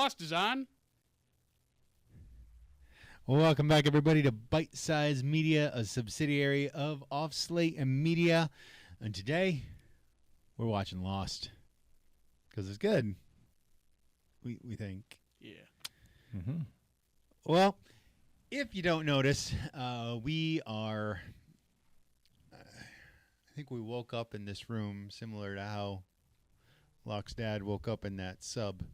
Lost is on. Well, welcome back, everybody, to Bite Size Media, a subsidiary of Off Slate and Media. And today, we're watching Lost because it's good. We think. Yeah. Mm-hmm. Well, if you don't notice, we are. I think we woke up in this room similar to how Locke's dad woke up in that sub.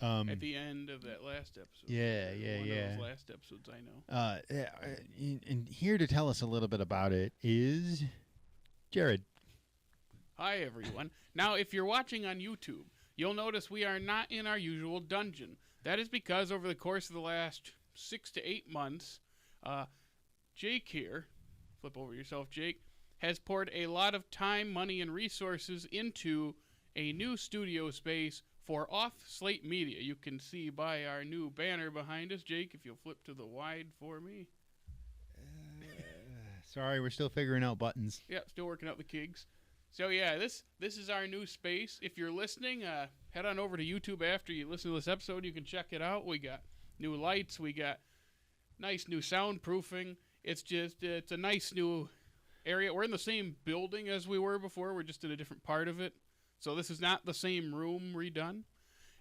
At the end of that last episode. One of those last episodes I know. And here to tell us a little bit about it is Jared. Hi, everyone. Now, if you're watching on YouTube, you'll notice we are not in our usual dungeon. That is because over the course of the last 6 to 8 months, Jake here, flip over yourself, Jake, has poured a lot of time, money, and resources into a new studio space for Off Slate Media. You can see by our new banner behind us. Jake, if you'll flip to the wide for me. Sorry, we're still figuring out buttons. Yeah, still working out the kinks. So yeah, this is our new space. If you're listening, head on over to YouTube after you listen to this episode. You can check it out. We got new lights. We got nice new soundproofing. It's a nice new area. We're in the same building as we were before. We're just in a different part of it. So this is not the same room redone.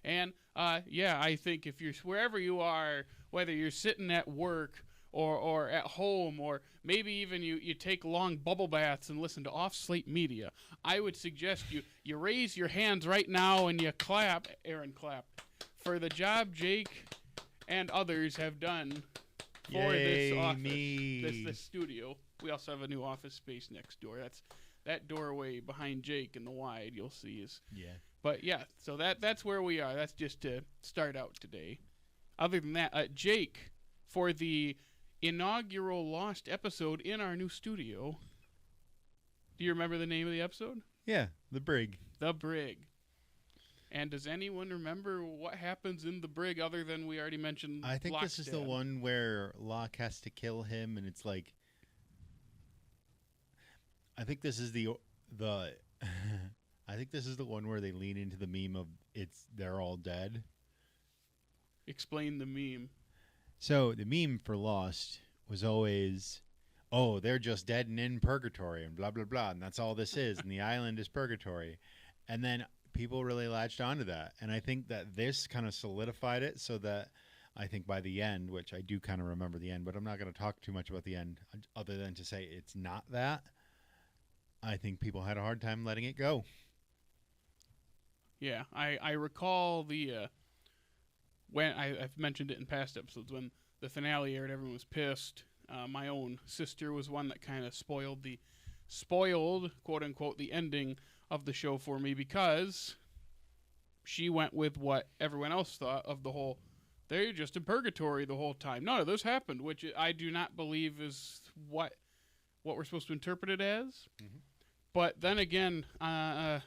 And, I think if you're wherever you are, whether you're sitting at work or at home or maybe even you take long bubble baths and listen to Off Slate Media, I would suggest you raise your hands right now and you clap, Aaron, clap, for the job Jake and others have done for this office, this studio. We also have a new office space next door. That doorway behind Jake in the wide you'll see is. Yeah. But yeah, so that's where we are. That's just to start out today. Other than that, Jake, for the inaugural Lost episode in our new studio, do you remember the name of the episode? Yeah, the Brig. The Brig. And does anyone remember what happens in the Brig other than we already mentioned? I think Locke's this is dad? the one where Locke has to kill him, and it's like. I think this is the I think this is the one where they lean into the meme of they're all dead. Explain the meme. So the meme for Lost was always, oh, they're just dead and in purgatory and blah, blah, blah. And that's all this is. And the island is purgatory. And then people really latched onto that. And I think that this kind of solidified it so that I think by the end, which I do kind of remember the end, but I'm not going to talk too much about the end other than to say it's not that. I think people had a hard time letting it go. Yeah, I recall when I've mentioned it in past episodes, when the finale aired, everyone was pissed. My own sister was one that kind of spoiled, quote unquote, the ending of the show for me because she went with what everyone else thought of the whole, they're just in purgatory the whole time. None of this happened, which I do not believe is what we're supposed to interpret it as. Mm-hmm. But then again, I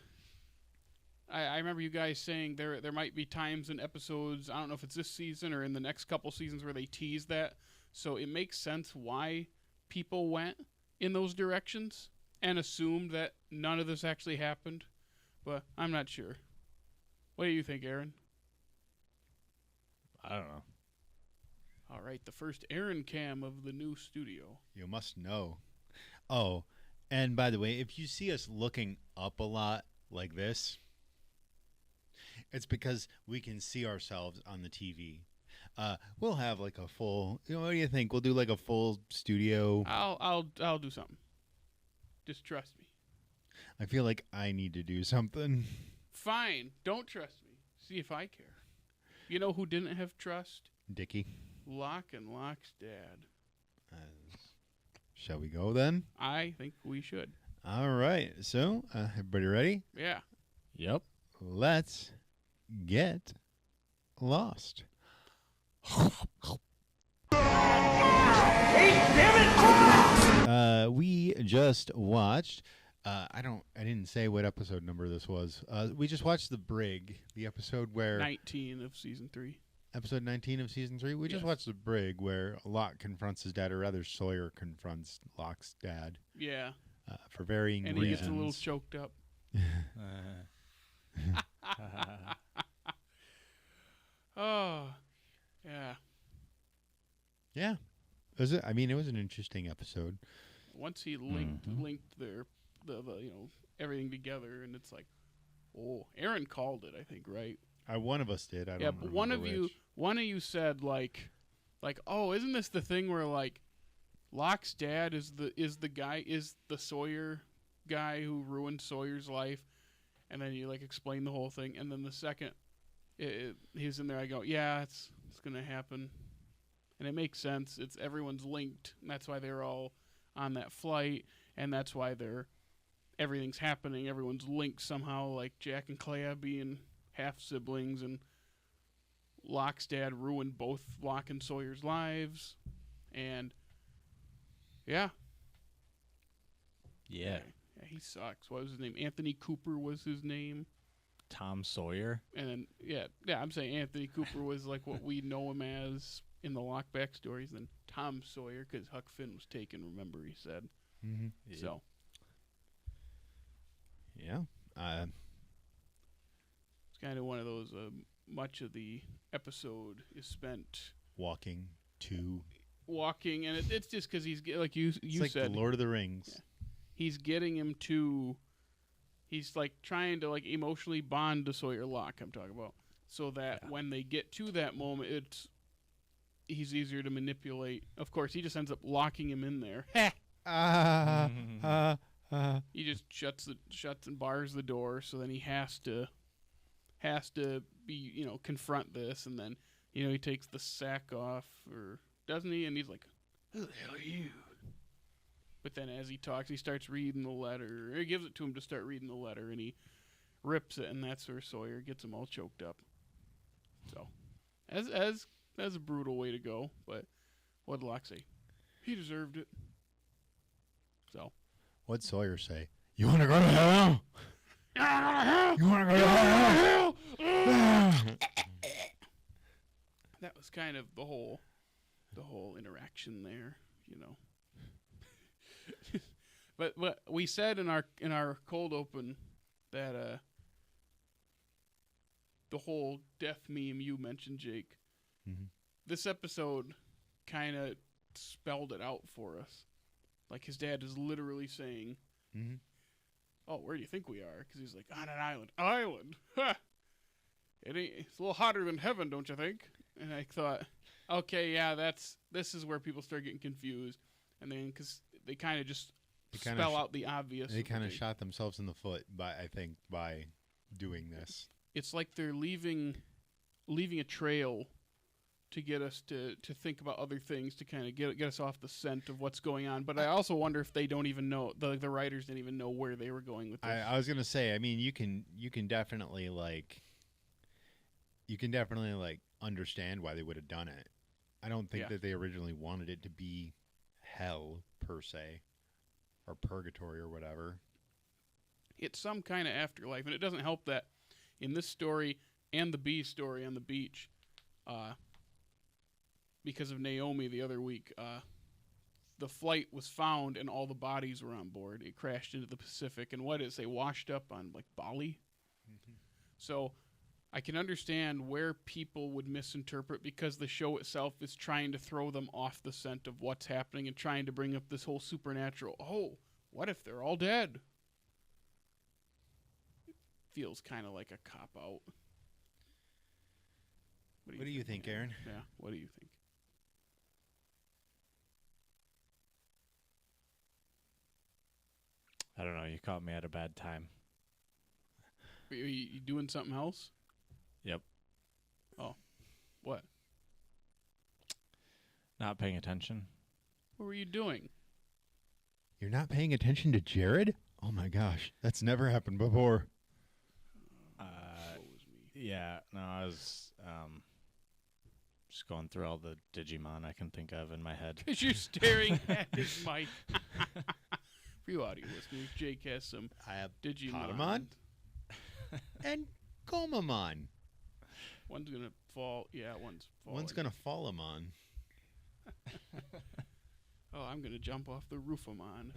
remember you guys saying there might be times in episodes, I don't know if it's this season or in the next couple seasons, where they tease that. So it makes sense why people went in those directions and assumed that none of this actually happened. But I'm not sure. What do you think, Aaron? I don't know. All right, the first Aaron cam of the new studio. You must know. Oh, and by the way, if you see us looking up a lot like this, it's because we can see ourselves on the TV. We'll have like a full. What do you think? We'll do like a full studio. I'll do something. Just trust me. I feel like I need to do something. Fine. Don't trust me. See if I care. You know who didn't have trust? Dickie. Locke and Locke's dad. Shall we go then? I think we should. All right. So, everybody ready? Yeah. Yep. Let's get lost. We just watched. I didn't say what episode number this was. We just watched The Brig, the episode where 19 of season 3. Episode 19 of season 3. We just watched The Brig, where Locke confronts his dad, or rather Sawyer confronts Locke's dad. Yeah. For varying reasons. And he gets a little choked up. Oh, yeah. Yeah. Was it? I mean, it was an interesting episode. Once he linked the everything together, and it's like, oh, Aaron called it, I think, right? One of us did. I don't Yeah, but remember one of you said like, oh, isn't this the thing where like Locke's dad is the Sawyer guy who ruined Sawyer's life, and then you like explain the whole thing, and then the second he's in there, I go, yeah, it's gonna happen, and it makes sense. It's everyone's linked, and that's why they're all on that flight, and that's why everything's happening. Everyone's linked somehow, like Jack and Clea being half siblings, and Locke's dad ruined both Locke and Sawyer's lives, and yeah, he sucks. What was his name? Anthony Cooper was his name. Tom Sawyer. And then I'm saying Anthony Cooper was like what we know him as in the Locke backstories. Then Tom Sawyer, because Huck Finn was taken. Remember, he said. Mm-hmm. So. Yeah. It's kind of one of those. Much of the episode is spent walking, and it's just because he's like you like said, the Lord of the Rings. Yeah. He's getting him to. He's like trying to like emotionally bond to Sawyer Locke. I'm talking about, so that when they get to that moment, he's easier to manipulate. Of course, he just ends up locking him in there. He just shuts and bars the door. So then he has to be confront this, and then he takes the sack off, or doesn't he? And he's like, "Who the hell are you?" But then as he talks, he starts reading the letter. He gives it to him to start reading the letter, and he rips it, and that's where Sawyer gets him all choked up. So, as a brutal way to go, but what did Locke say? He deserved it. So, what'd Sawyer say? You want to go to hell? You want to go to hell? That was kind of the whole interaction there, But we said in our cold open that the whole death meme you mentioned, Jake. Mm-hmm. This episode kind of spelled it out for us. Like his dad is literally saying, mm-hmm. "Oh, where do you think we are?" Because he's like, "On an island." Island? Ha! It's a little hotter than heaven, don't you think? And I thought, okay, yeah, this is where people start getting confused, and then because they kind of just spell out the obvious. They kind of shot themselves in the foot by doing this. It's like they're leaving a trail to get us to think about other things, to kind of get us off the scent of what's going on. But I also wonder if they don't even know, the writers didn't even know where they were going with this. I was gonna say, I mean, you can definitely understand why they would have done it. I don't think that they originally wanted it to be hell per se, or purgatory or whatever. It's some kind of afterlife, and it doesn't help that in this story and the B story on the beach, because of Naomi the other week, the flight was found and all the bodies were on board. It crashed into the Pacific, and what did it say? Washed up on like Bali. Mm-hmm. So I can understand where people would misinterpret, because the show itself is trying to throw them off the scent of what's happening and trying to bring up this whole supernatural. Oh, what if they're all dead? It feels kind of like a cop-out. What do you think, Aaron? Yeah, what do you think? I don't know. You caught me at a bad time. Are you doing something else? Yep. Oh, what? Not paying attention. What were you doing? You're not paying attention to Jared? Oh my gosh, that's never happened before. Yeah, no, I was just going through all the Digimon I can think of in my head. Because you're staring at his mic. For you audio listeners, Jake has some Digimon. Patamon and Gomamon. One's going to fall. Yeah, one's falling. One's going to fall him on. Oh, I'm going to jump off the roofamon.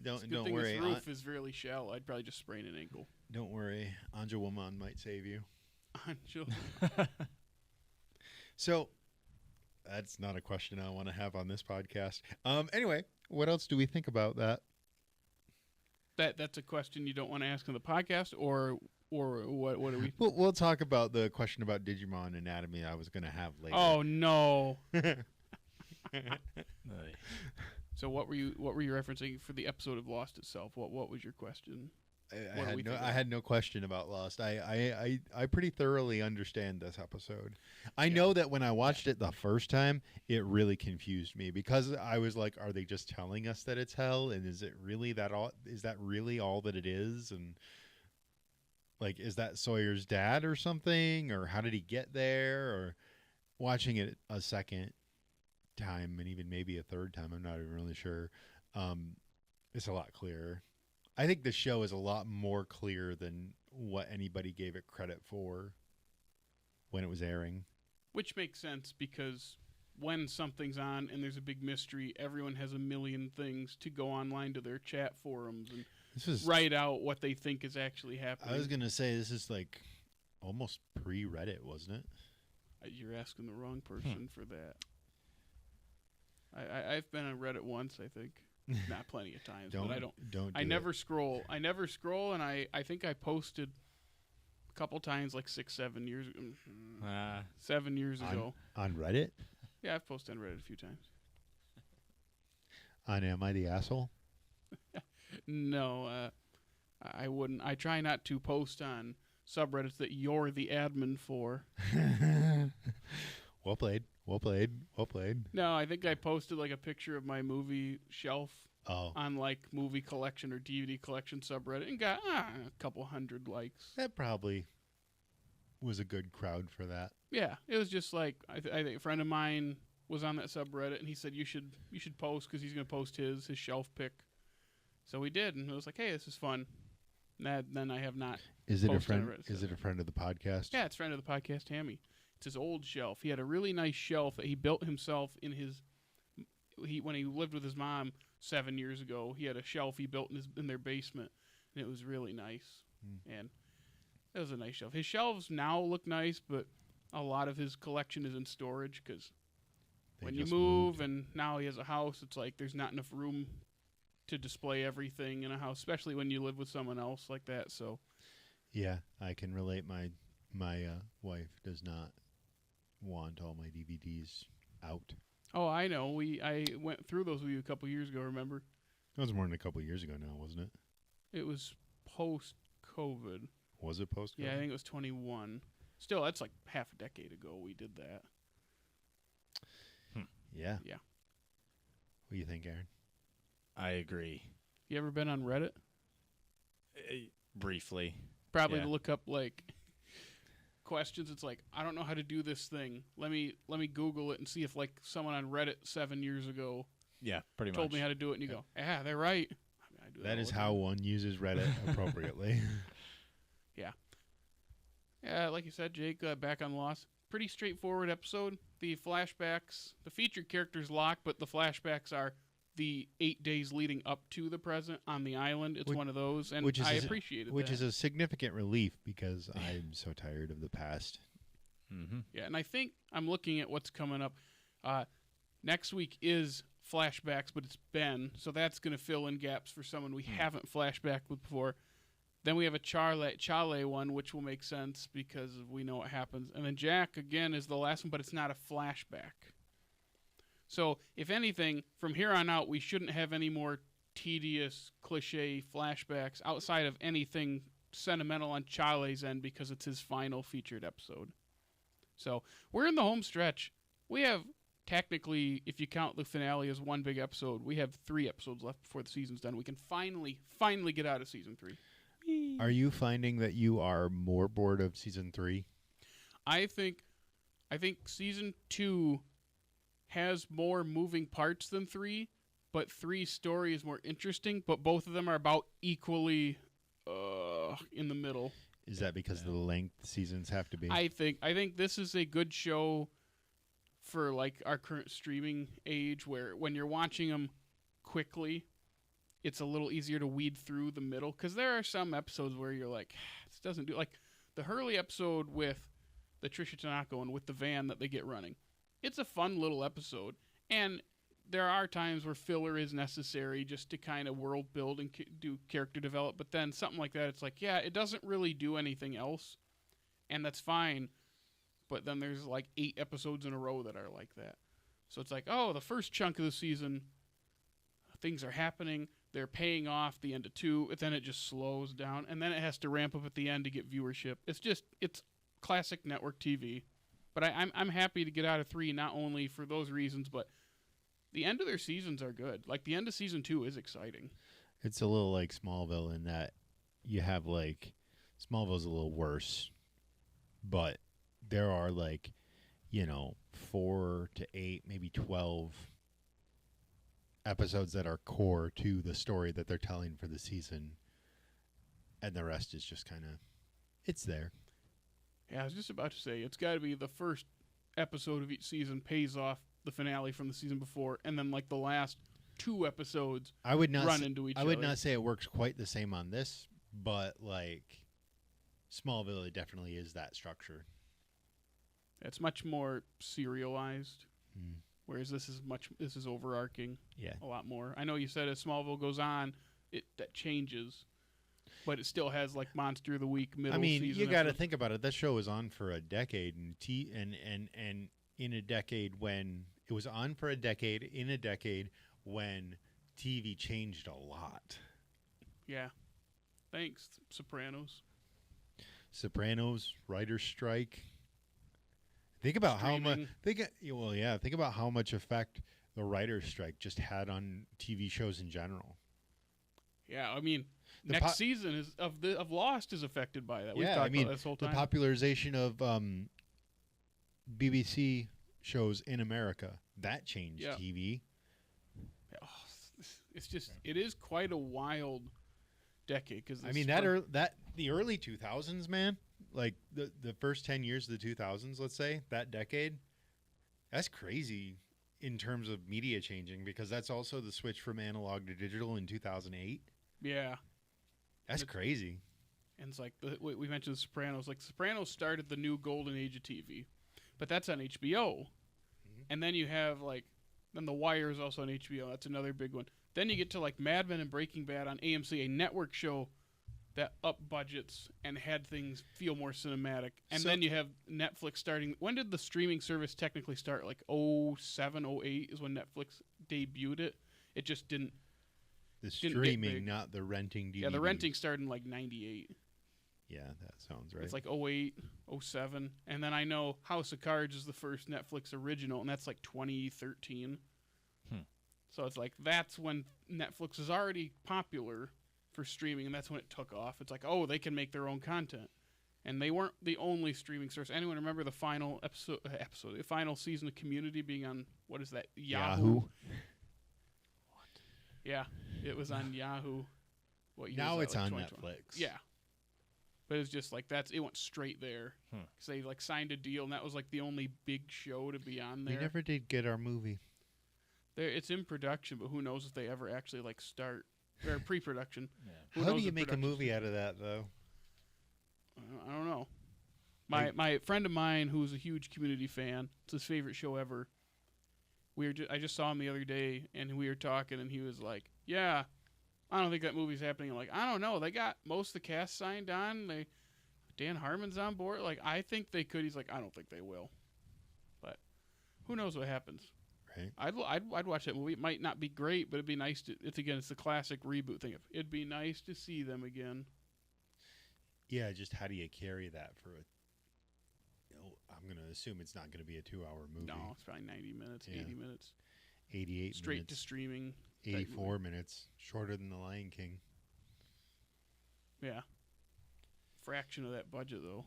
Don't worry. This roof is really shallow. I'd probably just sprain an ankle. Don't worry. Anjawamon might save you. on children. So that's not a question I want to have on this podcast. Anyway, what else do we think about that? That's a question you don't want to ask on the podcast, or what do we? We'll talk about the question about Digimon Anatomy I was going to have later. Oh no. So what were you referencing for the episode of Lost itself? What was your question? I had no question about Lost. I pretty thoroughly understand this episode. I know that when I watched it the first time, it really confused me because I was like, are they just telling us that it's hell? And is it really that all? Is that really all that it is? And like, is that Sawyer's dad or something? Or how did he get there? Or watching it a second time and even maybe a third time, I'm not even really sure. It's a lot clearer. I think the show is a lot more clear than what anybody gave it credit for when it was airing. Which makes sense because when something's on and there's a big mystery, everyone has a million things to go online to their chat forums and write out what they think is actually happening. I was going to say, this is like almost pre-Reddit, wasn't it? You're asking the wrong person for that. I've been on Reddit once, I think. Not plenty of times, but I don't. I never scroll. And I think I posted a couple times, like 6-7 years, 7 years ago. On Reddit? Yeah, I've posted on Reddit a few times. On Am I the Asshole? No, I wouldn't. I try not to post on subreddits that you're the admin for. Well played. Well played. Well played. No, I think I posted like a picture of my movie shelf on like movie collection or DVD collection subreddit and got a couple hundred likes. That probably was a good crowd for that. Yeah, it was just like I think a friend of mine was on that subreddit and he said you should post because he's going to post his shelf pick. So we did, and it was like, hey, this is fun. And then I have not. Is it a friend? Is it a friend of the podcast? Yeah, it's a friend of the podcast, Tammy. It's his old shelf. He had a really nice shelf that he built himself in his. When he lived with his mom 7 years ago, he had a shelf he built in their basement, and it was really nice. And it was a nice shelf. His shelves now look nice, but a lot of his collection is in storage because when you move and now he has a house, it's like there's not enough room to display everything in a house, especially when you live with someone else like that. So, yeah, I can relate. My wife does not want all my DVDs out. Oh, I know. I went through those with you a couple years ago, remember? That was more than a couple years ago now, wasn't it? It was post-COVID. Was it post-COVID? Yeah, I think it was 21. Still, that's like half a decade ago we did that. Yeah. Yeah. What do you think, Aaron? I agree. You ever been on Reddit? Briefly. Probably to look up, like, questions. It's like, I don't know how to do this thing. Let me Google it and see if, like, someone on Reddit 7 years ago pretty told me how to do it. And you go, yeah, they're right. I do that is how one uses Reddit appropriately. Yeah. Yeah, like you said, Jake, back on Lost. Pretty straightforward episode. The flashbacks, the featured character's Locke, but the flashbacks are the 8 days leading up to the present on the island. It's one of those, and I appreciated that. Which is a significant relief because I'm so tired of the past. Mm-hmm. Yeah, and I think I'm looking at what's coming up. Next week is flashbacks, but it's Ben, so that's going to fill in gaps for someone we haven't flashbacked with before. Then we have a Chale one, which will make sense because we know what happens. And then Jack, again, is the last one, but it's not a flashback. So, if anything, from here on out, we shouldn't have any more tedious, cliche flashbacks outside of anything sentimental on Chale's end because it's his final featured episode. So, we're in the home stretch. We have, technically, if you count the finale as one big episode, we have 3 episodes left before the season's done. We can finally get out of season 3. Are you finding that you are more bored of season 3? I think season 2 has more moving parts than 3, but 3's story is more interesting, but both of them are about equally in the middle. Is that because of the length seasons have to be? I think this is a good show for like our current streaming age where when you're watching them quickly, it's a little easier to weed through the middle because there are some episodes where you're like, this doesn't do like the Hurley episode with the Trisha Tanaka one with the van that they get running. It's a fun little episode, and there are times where filler is necessary just to kind of world build and do character develop. But then something like that, it's like, yeah, it doesn't really do anything else, and that's fine. But then there's like 8 episodes in a row that are like that. So it's like, oh, the first chunk of the season, things are happening. They're paying off the end of 2, and then it just slows down, and then it has to ramp up at the end to get viewership. It's classic network TV. But I'm happy to get out of 3, not only for those reasons, but the end of their seasons are good. Like, the end of season 2 is exciting. It's a little like Smallville in that you have, like, Smallville's a little worse, but there are, like, 4 to 8, maybe 12 episodes that are core to the story that they're telling for the season, and the rest is just kind of, it's there. Yeah, I was just about to say, it's got to be the first episode of each season pays off the finale from the season before, and then like the last 2 episodes run into each other. I would not say it works quite the same on this, but like Smallville, it definitely is that structure. It's much more serialized, whereas this is overarching. Yeah, a lot more. I know you said as Smallville goes on, that changes, but it still has like Monster of the Week middle. I mean, season you got to think about it. That show was on for a decade, and in a decade when it was on for a decade, in a decade when TV changed a lot. Yeah, thanks Sopranos, writer's strike. Think about how much. Think about how much effect the writer's strike just had on TV shows in general. Yeah, I mean, next season of Lost is affected by that. We've talked about this whole time. The popularization of BBC shows in America that changed TV. Oh, it is quite a wild decade. Because I mean the early 2000s, man, like the first 10 years of the 2000s, let's say that decade, that's crazy in terms of media changing, because that's also the switch from analog to digital in 2008. Yeah, that's crazy. And it's like we mentioned The Sopranos. Like Sopranos started the new golden age of TV, but that's on HBO. And then you have then The Wire is also on HBO. That's another big one. Then you get to like Mad Men and Breaking Bad on AMC, a network show that up budgets and had things feel more cinematic. And then you have Netflix starting. When did the streaming service technically start? Like 07, 08 is when Netflix debuted it. It just didn't. The streaming, not the renting DVD. Yeah, the renting started in like 98. Yeah, that sounds right. It's like 08, 07. And then I know House of Cards is the first Netflix original, and that's like 2013. So it's like that's when Netflix is already popular for streaming, and that's when it took off. It's like, oh, they can make their own content. And they weren't the only streaming source. Anyone remember the final the final season of Community being on, what is that, Yahoo? What? Yeah, it was on Yahoo. What year now was it's that, on 2020? Netflix. Yeah. But it's just like it went straight there. Because they like signed a deal, and that was like the only big show to be on there. We never did get our movie. It's in production, but who knows if they ever actually like start or pre-production. Yeah. How do you make a movie out of that, though? I don't know. My friend of mine who's a huge Community fan, it's his favorite show ever. I just saw him the other day, and we were talking, and he was like, "Yeah, I don't think that movie's happening." I'm like, I don't know. They got most of the cast signed on. Dan Harmon's on board. Like, I think they could. He's like, I don't think they will. But who knows what happens? Right. I'd watch that movie. It might not be great, but it'd be nice to. It's the classic reboot thing. It'd be nice to see them again. Yeah, just how do you carry that for I'm going to assume it's not going to be a 2-hour movie. No, it's probably 90 minutes, 80 minutes. 88 Straight minutes. to streaming. 84 minutes. Shorter than The Lion King. Yeah. Fraction of that budget, though.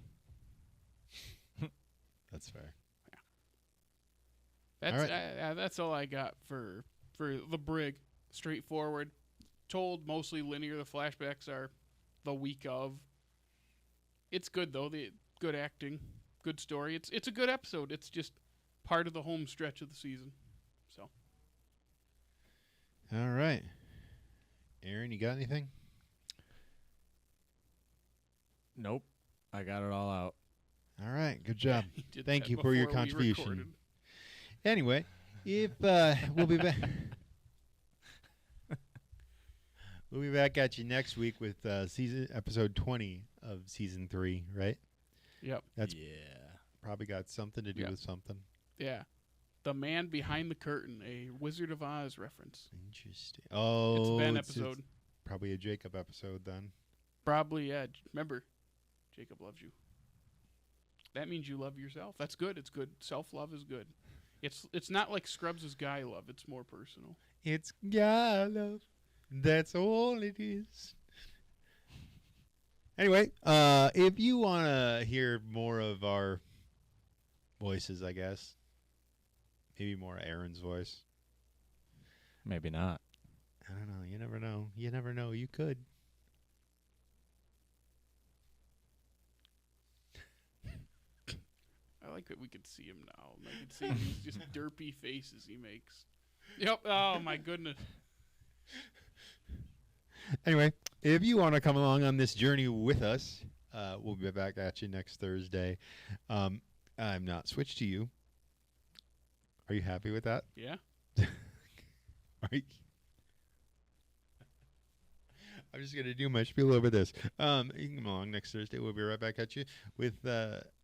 That's fair. Yeah. All right. That's all I got for The Brig. Straightforward. Told mostly linear. The flashbacks are the week of. It's good, though. The good acting. Good story. It's a good episode. It's just part of the home stretch of the season. So. All right. Aaron, you got anything? Nope. I got it all out. All right, good job. He did Thank that you for your before we contribution. recorded. Anyway, if we'll be back, we'll be back at you next week with episode 20 of season 3. Right? Yep. That's probably got something to do with something. Yeah. The Man Behind the Curtain, a Wizard of Oz reference. Interesting. Oh, It's a Ben episode. It's probably a Jacob episode then. Probably, yeah. Remember, Jacob loves you. That means you love yourself. That's good. It's good. Self-love is good. It's not like Scrubs' guy love. It's more personal. It's guy love. That's all it is. Anyway, if you want to hear more of our voices, I guess, maybe more Aaron's voice. Maybe not. I don't know. You never know. You never know. You could. I like that we could see him now. I could see these just derpy faces he makes. Yep. Oh, my goodness. Anyway, if you want to come along on this journey with us, we'll be back at you next Thursday. I'm not switched to you. Are you happy with that? Yeah. Are you? I'm just going to do my spiel over this. You can come along next Thursday. We'll be right back at you with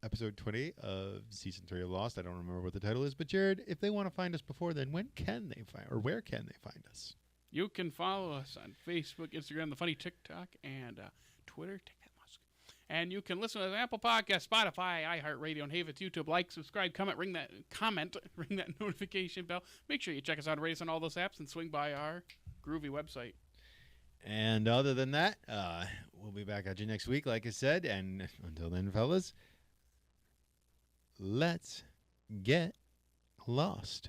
episode 20 of season 3 of Lost. I don't remember what the title is, but Jared, if they want to find us before then, when can they find, or where can they find us? You can follow us on Facebook, Instagram, the funny TikTok, and Twitter, and you can listen to the Apple Podcast, Spotify, iHeartRadio, and Havens YouTube. Like, subscribe, ring that notification bell. Make sure you check us out and rate us on all those apps and swing by our groovy website. And other than that, we'll be back at you next week, like I said. And until then, fellas, let's get lost.